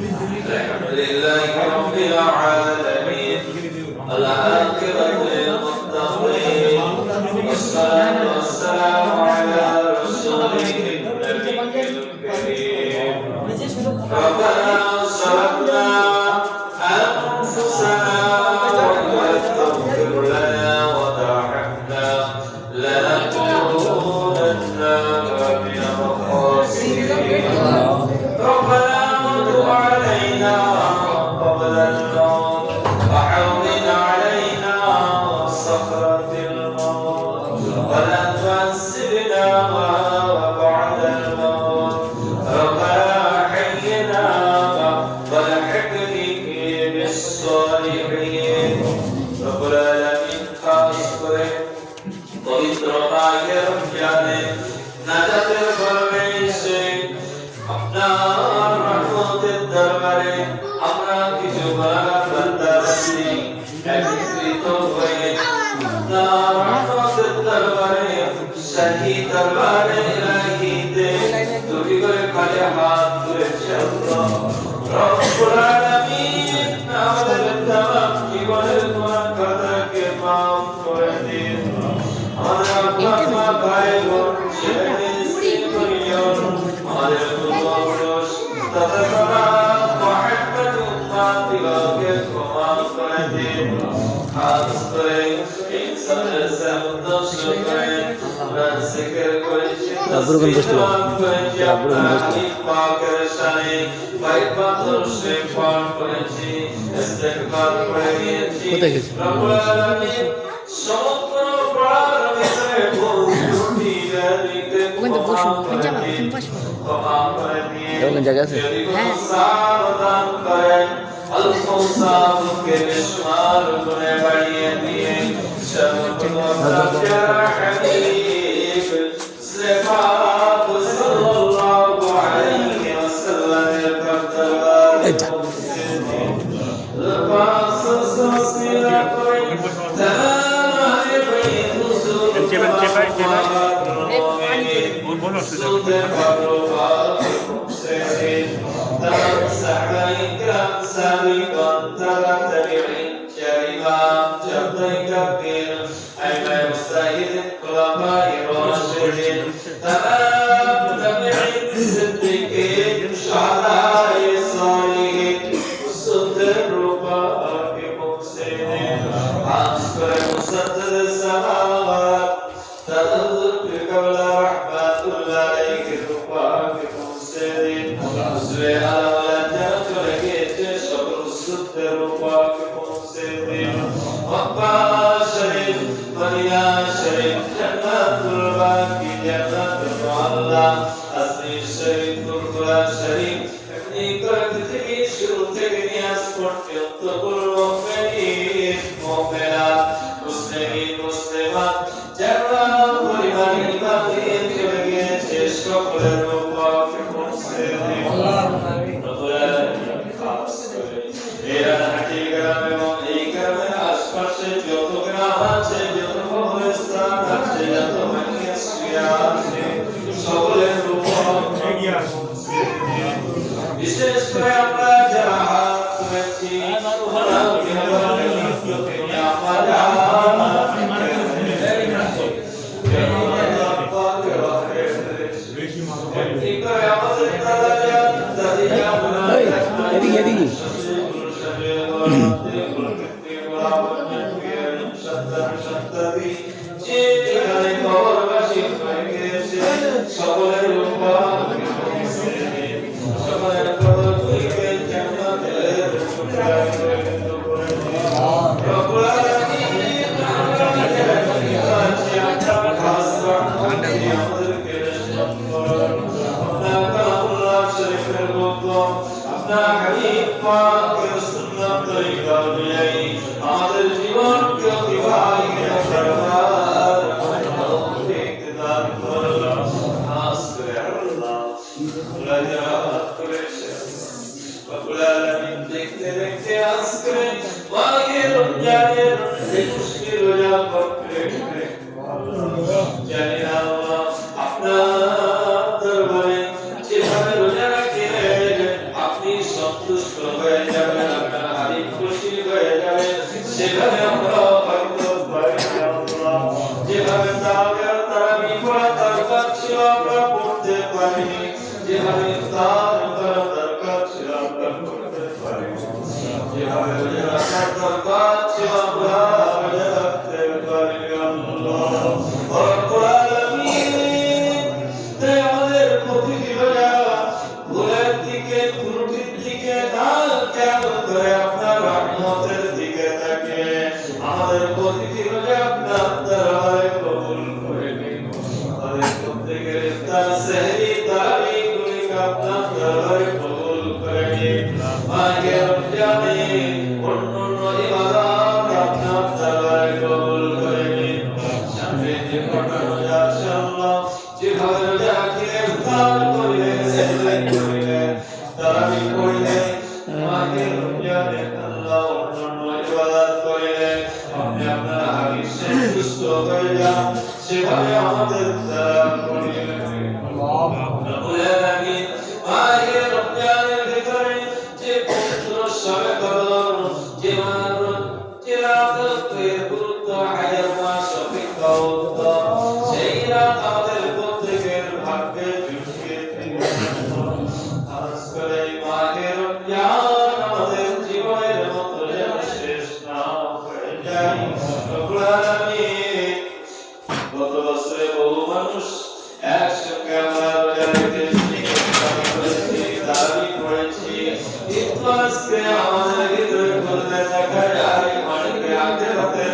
لله رب العالمين العاقبة للمتقين والصلاة والسلام على رسوله النبي الكريم ربنا ظلمنا أنفسنا وإن لم تغفر لنا وترحمنا لنكونن من الخاسرين ربنا وتب علينا قبل الموت وحول علينا صخرة الموت ولا تعذبنا بعد الموت ربنا حينا والحقني بالصالحين رب العالمين খাস করে পবিত্র মাহে রমজানে নাজাতের গর্ভে এসে আপনার রহমতের দরবারে আমরা কিছু গুনাহগার বান্দা আছি একত্রিত হয়ে আপনার রহমতের দরবারে শাহী দরবারে ইলাহিতে দুটি করে খালি হাত তুলেছি আল্লাহ রব্বুল আলামিন আমাদের तमाम জীবনের গুনাহ খাতাকে মাফ করে দিন আমাদের আত্মা ভাই বোন ছেলে স্ত্রী পরিবার আমাদের পূর্বপুরুষ তথা মুহাম্মদ উম্মতকে ক্ষমা করে দিন খাস করে এই সদস্য উদ্দেশ্য করে আমরা জিকির করেছি তাসবিহ করেছি আপনার পাকের শানে বাইবাত শরীফ পাঠ করেছি ইস্তিগফার করে নিয়েছি রব্বুল আলামিন সমগ্র প্রাণীদের ভূমি জানিতে ওখানে বসুন ওখানে ক্ষমা করে দিয়ে এমন জায়গা আছে হ্যাঁ সাবধান করেন আল-মুসাবকে বিশমার গুণে বাড়িয়ে দিয়ে সর্বপ্রথম হাবিব সাল্লাল্লাহু আলাইহি ওয়াসাল্লামের দরবারে বিশেষ করে আমরা যারা করেছি আমাদের জীবনকে অতিবাহিত করবার দান করুন খাস করে আল্লাহ রাজাত করেছে রব্বুল আলামিন দেখতে দেখতে আজকে মাঘের রমজানের খুশি রোজা করতে জানি না আল্লাহ আপনার দরবারে যেভাবে রোজা রাখেন আপনি সব সন্তুষ্ট হয়ে যাবেন, আপনার হাবিব খুশি হয়ে যাবেন, সেভাবে আমরা হয়তো পারি না আল্লাহ। যেভাবে তারাবি পড়া দরকার ছিল আমরা পড়তে পারিনি, যেভাবে ইফতার করা দরকার ছিল আমরা করতে পারিনি, যেভাবে রোজা রাখার দরকার ছিল আমরা রোজা রাখতে পারিনি আল্লাহ। রব্বুল আলামিন, তাই আমাদের প্রতিটি রোজা ভুলের দিকে, ত্রুটির দিকে না খেয়াল করে আপনার রহমতের দিকে থাকে, আমাদের প্রতিটি রোজা আপনার দরবারে কবুল করে নিন। আমাদের প্রত্যেকের ইফতার, সেহরি, তারাবিগুলিকে আপনার দরবারে কবুল করে নিন। মাহে রমজানে অন্যান্য ইবাদত আপনার দরবারে কবুল করে নিন। সামনে যে কটা রোজা আছে আল্লাহ, যেভাবে রোজা রাখিলে, ইফতার করিলে, সেহরি করিলে, তারাবি করিলে, মাহে রমজানে আল্লাহ অন্যান্য ইবাদত করিলে আপনি আপনার হাবিব সন্তুষ্ট হয়ে যান, সেভাবে আমাদের দ্বারা করিলেন। রব্বুল আলামিন, মাহে রমজানে